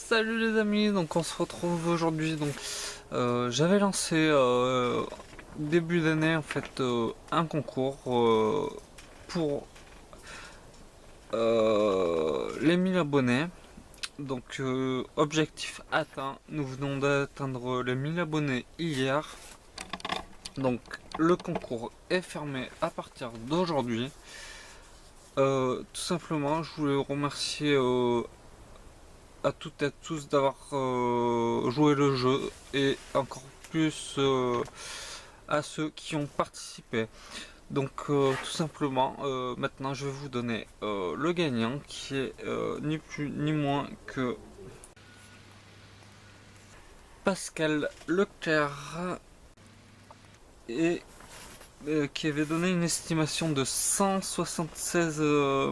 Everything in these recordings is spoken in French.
Salut les amis, donc on se retrouve aujourd'hui. Donc j'avais lancé début d'année en fait un concours pour les 1000 abonnés. Donc objectif atteint, nous venons d'atteindre les 1000 abonnés hier. Donc le concours est fermé à partir d'aujourd'hui. Tout simplement, je voulais remercier à toutes et à tous d'avoir joué le jeu et encore plus à ceux qui ont participé. Donc tout simplement, maintenant je vais vous donner le gagnant qui est ni plus ni moins que Pascal Leclerc et qui avait donné une estimation de 176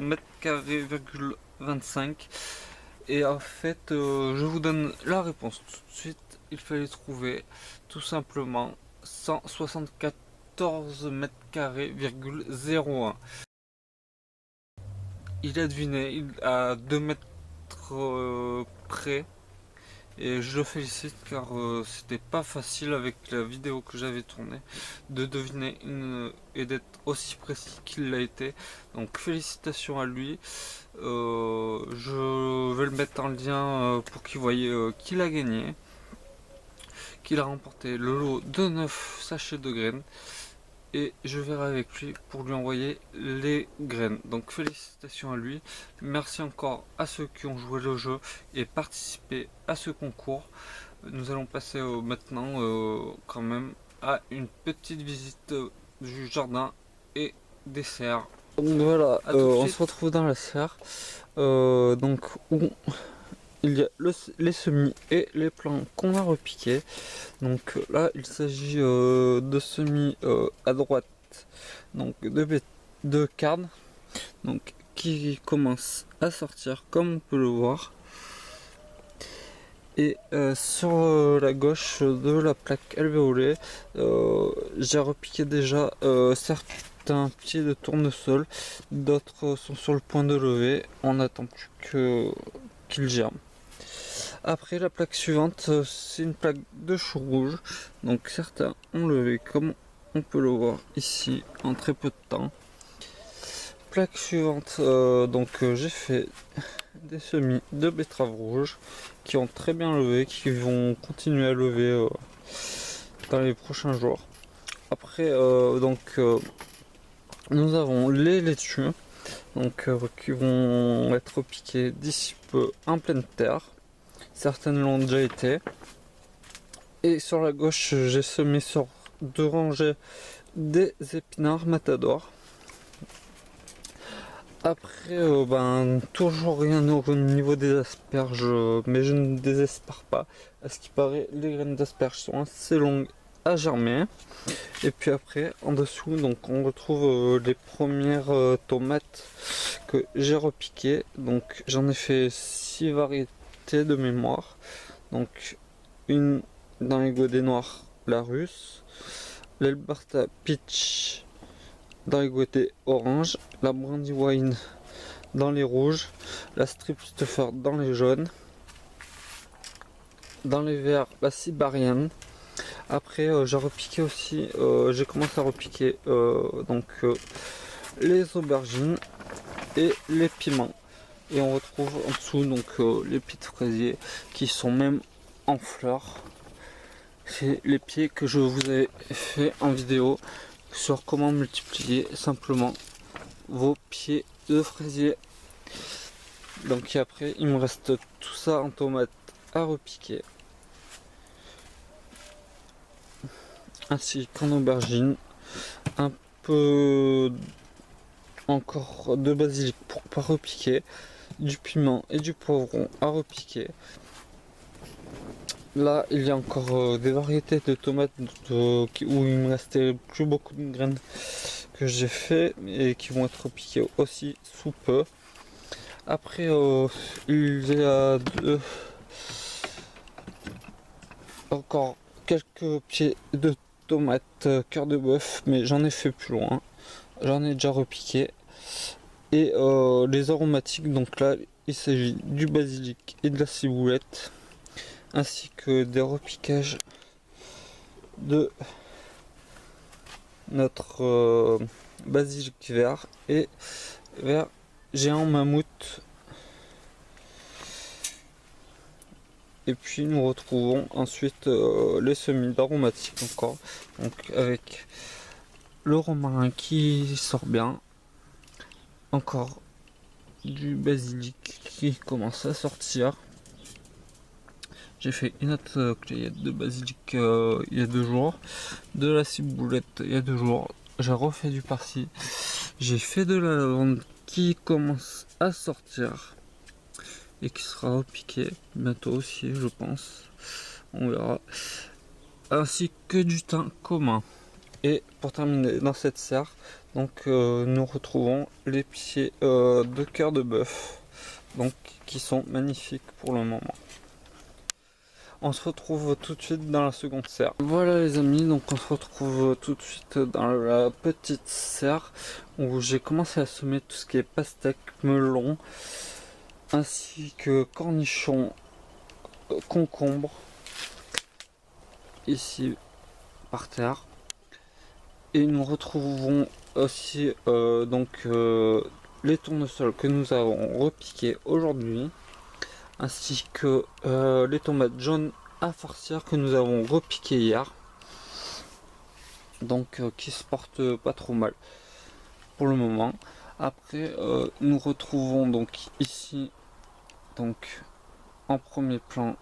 mètres carrés, 25. Et en fait, je vous donne la réponse tout de suite. Il fallait trouver tout simplement 174 mètres carrés, 01. Il a deviné, à 2 mètres près. Et je le félicite car c'était pas facile avec la vidéo que j'avais tournée de deviner et d'être aussi précis qu'il l'a été. Donc félicitations à lui. Je vais le mettre en lien pour qu'il voie qu'il a gagné, qu'il a remporté le lot de 9 sachets de graines. Et je verrai avec lui pour lui envoyer les graines. Donc félicitations à lui. Merci encore à ceux qui ont joué le jeu et participé à ce concours. Nous allons passer maintenant quand même à une petite visite du jardin et des serres. Donc voilà, on se retrouve dans la serre. Donc où il y a les semis et les plants qu'on a repiqués. Donc là il s'agit de semis à droite, donc de carnes, donc qui commencent à sortir comme on peut le voir. Et sur la gauche de la plaque alvéolée, j'ai repiqué déjà certains pieds de tournesol, d'autres sont sur le point de lever, on attend plus qu'ils germent. Après la plaque suivante, c'est une plaque de choux rouge, donc certains ont levé comme on peut le voir ici en très peu de temps. Plaque suivante, j'ai fait des semis de betteraves rouges qui ont très bien levé, qui vont continuer à lever dans les prochains jours. Après nous avons les laitues qui vont être piquées d'ici peu en pleine terre. Certaines l'ont déjà été. Et sur la gauche, j'ai semé sur 2 rangées des épinards matador. Après, toujours rien au niveau des asperges, mais je ne désespère pas. À ce qui paraît, les graines d'asperges sont assez longues à germer. Et puis après, en dessous, donc on retrouve les premières tomates que j'ai repiquées. Donc j'en ai fait 6 variétés de mémoire. Donc une dans les godets noirs, la russe, l'Alberta Peach dans les godets orange, la Brandywine dans les rouges, la Strip Stuffer dans les jaunes, dans les verts, la Sibarienne. Après j'ai repiqué aussi, j'ai commencé à repiquer les aubergines et les piments. Et on retrouve en dessous les pieds de fraisier qui sont même en fleurs. C'est les pieds que je vous ai fait en vidéo sur comment multiplier simplement vos pieds de fraisier. Donc après il me reste tout ça en tomates à repiquer, ainsi qu'en aubergine, un peu encore de basilic pour pas repiquer, du piment et du poivron à repiquer. Là il y a encore des variétés de tomates où il me restait plus beaucoup de graines que j'ai fait et qui vont être piquées aussi sous peu. Après il y a encore quelques pieds de tomates cœur de bœuf, mais j'en ai fait plus loin, j'en ai déjà repiqué. Et les aromatiques, donc là il s'agit du basilic et de la ciboulette, ainsi que des repiquages de notre basilic vert et vert géant mammouth. Et puis nous retrouvons ensuite les semis d'aromatiques encore, donc avec le romarin qui sort bien, encore du basilic qui commence à sortir. J'ai fait une autre cueillette de basilic il y a 2 jours, de la ciboulette il y a 2 jours, j'ai refait du persil, j'ai fait de la lavande qui commence à sortir et qui sera repiqué bientôt aussi, je pense, on verra, ainsi que du thym commun. Et pour terminer dans cette serre, donc nous retrouvons les pieds de cœur de bœuf, donc qui sont magnifiques pour le moment. On se retrouve tout de suite dans la seconde serre. Voilà les amis, donc on se retrouve tout de suite dans la petite serre où j'ai commencé à semer tout ce qui est pastèque, melon, ainsi que cornichons, concombres, ici par terre. Et nous retrouvons aussi les tournesols que nous avons repiqués aujourd'hui, ainsi que les tomates jaunes à farcir que nous avons repiquées hier, donc qui se portent pas trop mal pour le moment. Après nous retrouvons donc ici, donc en premier plan,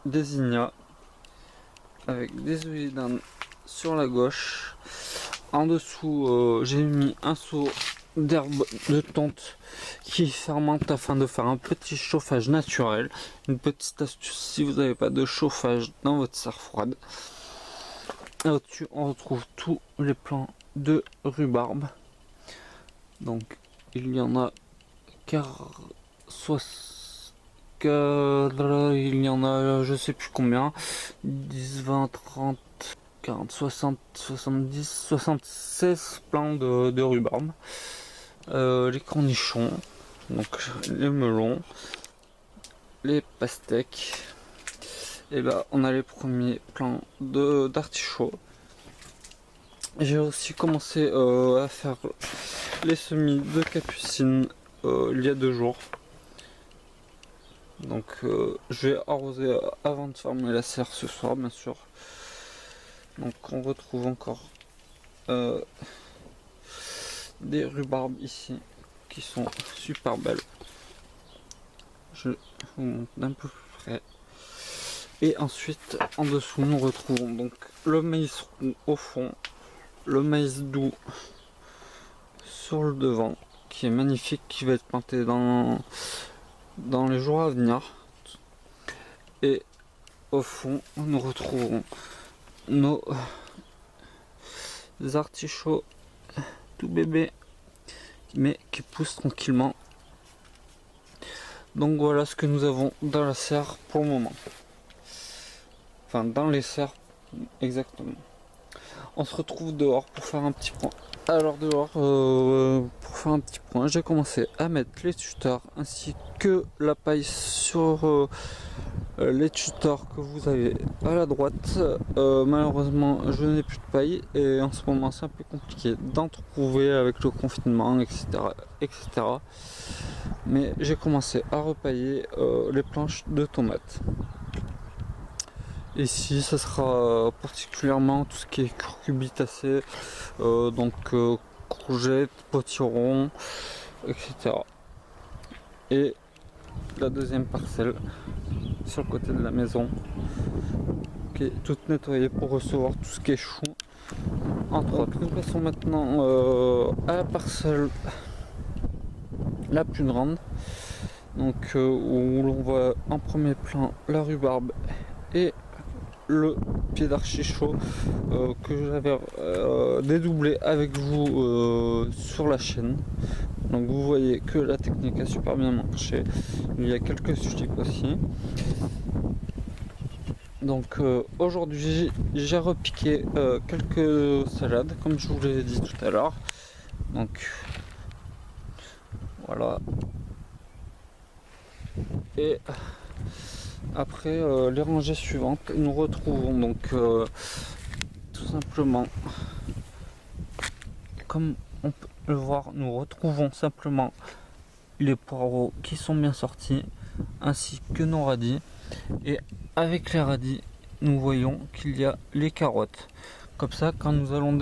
des zinnias avec des œillets d'Inde sur la gauche. En dessous j'ai mis un seau d'herbe de tonte qui fermente afin de faire un petit chauffage naturel. Une petite astuce si vous n'avez pas de chauffage dans votre serre froide. Au-dessus on retrouve tous les plants de rhubarbe. Donc il y en a il y en a je sais plus combien, 10, 20, 30, 40, 60, 70, 76 plants de rhubarbe. Les cornichons, donc les melons, les pastèques, et là on a les premiers plants d'artichauts. J'ai aussi commencé à faire les semis de capucine il y a 2 jours. Donc je vais arroser avant de fermer la serre ce soir bien sûr. Donc on retrouve encore des rhubarbes ici qui sont super belles. Je vous montre d'un peu plus près. Et ensuite en dessous nous retrouvons donc le maïs roux au fond, le maïs doux sur le devant qui est magnifique, qui va être planté dans les jours à venir. Et au fond nous retrouvons nos artichauts tout bébés mais qui poussent tranquillement. Donc voilà ce que nous avons dans la serre pour le moment, enfin dans les serres exactement. On se retrouve dehors pour faire un petit point. Alors dehors pour faire un petit point, j'ai commencé à mettre les tuteurs ainsi que la paille sur les tuteurs que vous avez à la droite. Malheureusement je n'ai plus de paille et en ce moment c'est un peu compliqué d'en trouver avec le confinement, etc., etc. Mais j'ai commencé à repailler les planches de tomates. Ici ça sera particulièrement tout ce qui est cucurbitacées, donc courgettes, potirons, etc. Et la deuxième parcelle sur le côté de la maison qui est toute nettoyée pour recevoir tout ce qui est chou entre autres. Nous passons maintenant à la parcelle la plus grande, donc où l'on voit en premier plan la rhubarbe et le pied d'artichaut que j'avais dédoublé avec vous sur la chaîne. Donc vous voyez que la technique a super bien marché. Il y a quelques sujets aussi. Donc aujourd'hui j'ai repiqué quelques salades comme je vous l'ai dit tout à l'heure. Donc voilà. Et après les rangées suivantes, nous retrouvons donc tout simplement, comme on peut le voir, nous retrouvons simplement les poireaux qui sont bien sortis, ainsi que nos radis. Et avec les radis, nous voyons qu'il y a les carottes. Comme ça, quand nous allons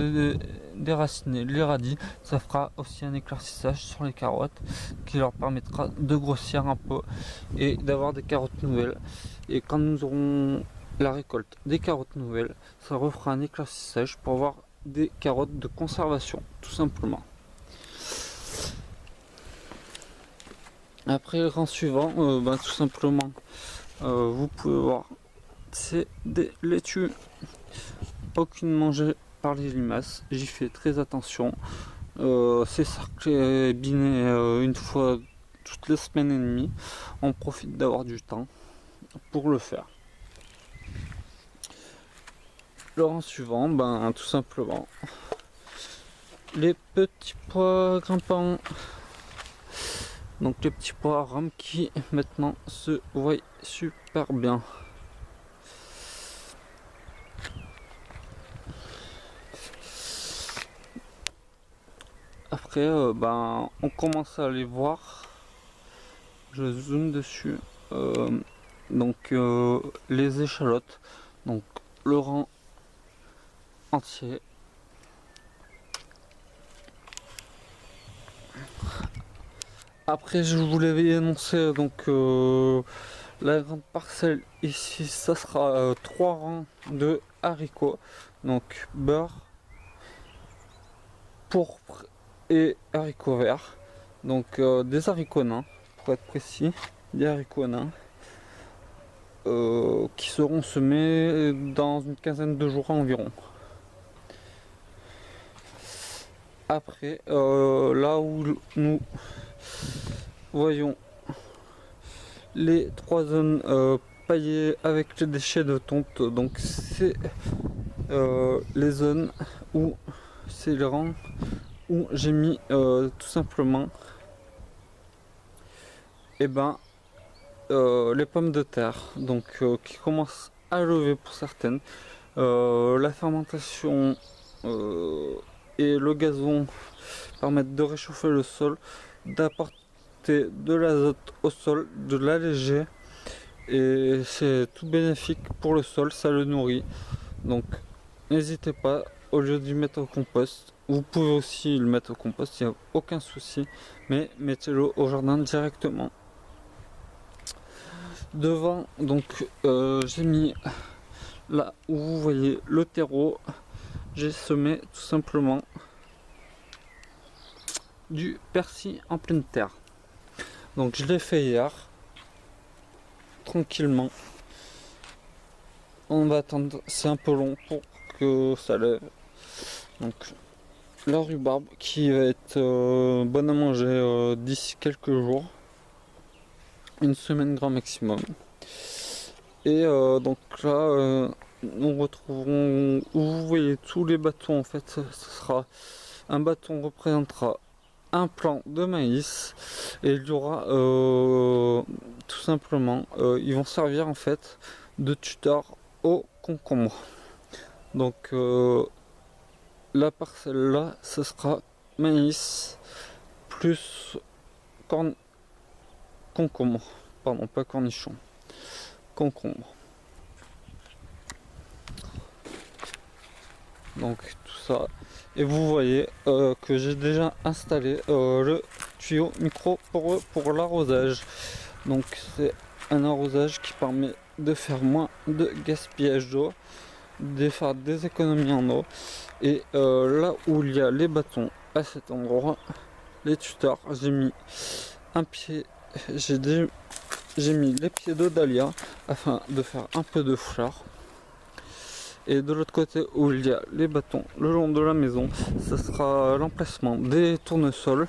déraciner les radis, ça fera aussi un éclaircissage sur les carottes qui leur permettra de grossir un peu et d'avoir des carottes nouvelles. Et quand nous aurons la récolte des carottes nouvelles, ça refera un éclaircissage pour avoir des carottes de conservation, tout simplement. Après le rang suivant, tout simplement, vous pouvez voir, c'est des laitues. Aucune mangée par les limaces, j'y fais très attention. C'est sarclé et biné une fois toutes les semaines et demie. On profite d'avoir du temps pour le faire. Le rang suivant, tout simplement, les petits pois grimpants. Donc les petits pois rames qui maintenant se voient super bien. Après, on commence à les voir. Je zoome dessus. Donc les échalotes. Donc le rang entier. Après, je vous l'avais énoncé, donc la grande parcelle ici, ça sera 3 rangs de haricots. Donc beurre, pourpre et haricots verts. Donc des haricots nains, pour être précis, des haricots nains qui seront semés dans une quinzaine de jours environ. Après, là où nous voyons les 3 zones paillées avec les déchets de tonte, donc c'est les zones où c'est les rangs où j'ai mis tout simplement les pommes de terre, donc qui commencent à lever pour certaines. La fermentation et le gazon permettent de réchauffer le sol, d'apporter de l'azote au sol, de l'alléger, et c'est tout bénéfique pour le sol, ça le nourrit. Donc n'hésitez pas, au lieu d'y mettre au compost, vous pouvez aussi le mettre au compost, il n'y a aucun souci, mais mettez-le au jardin directement. Devant, donc j'ai mis là où vous voyez le terreau, j'ai semé tout simplement du persil en pleine terre. Donc je l'ai fait hier, tranquillement. On va attendre, c'est un peu long pour que ça lève. Donc la rhubarbe qui va être bonne à manger d'ici quelques jours, une semaine grand maximum. Et donc là nous retrouverons où vous voyez tous les bâtons. En fait, ce sera un bâton représentera un plant de maïs, et il y aura tout simplement ils vont servir en fait de tuteur au concombre. Donc la parcelle là, ce sera maïs plus concombre, pardon, pas cornichon, concombre. Donc tout ça, et vous voyez que j'ai déjà installé le tuyau micro pour l'arrosage. Donc c'est un arrosage qui permet de faire moins de gaspillage d'eau, de faire des économies en eau. Et là où il y a les bâtons, à cet endroit, les tuteurs, j'ai mis un pied, j'ai mis les pieds de dahlia afin de faire un peu de fleurs. Et de l'autre côté où il y a les bâtons le long de la maison, ce sera l'emplacement des tournesols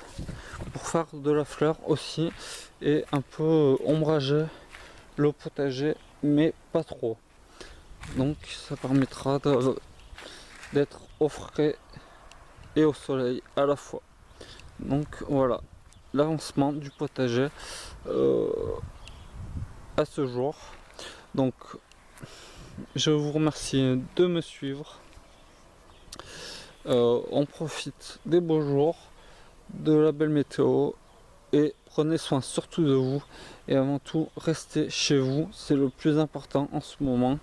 pour faire de la fleur aussi, et un peu ombrager le potager, mais pas trop. Donc ça permettra d'être au frais et au soleil à la fois. Donc voilà l'avancement du potager. à ce jour. Donc je vous remercie de me suivre. On profite des beaux jours, de la belle météo et prenez soin surtout de vous et avant tout restez chez vous, c'est le plus important en ce moment.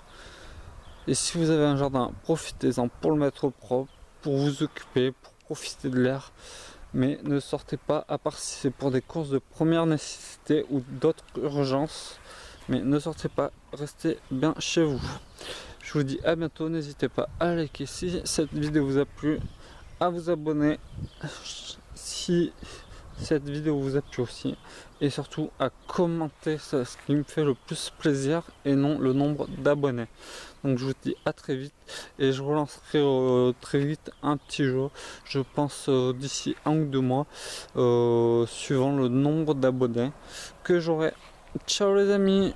Et si vous avez un jardin, profitez-en pour le mettre propre, pour vous occuper, pour profiter de l'air, mais ne sortez pas à part si c'est pour des courses de première nécessité ou d'autres urgences, mais ne sortez pas, restez bien chez vous. Je vous dis à bientôt, n'hésitez pas à liker si cette vidéo vous a plu, à vous abonner si cette vidéo vous a plu aussi, et surtout à commenter, c'est ce qui me fait le plus plaisir et non le nombre d'abonnés. Donc je vous dis à très vite et je relancerai très vite un petit jeu, je pense d'ici 1 ou 2 mois, suivant le nombre d'abonnés que j'aurai. Ciao les amis!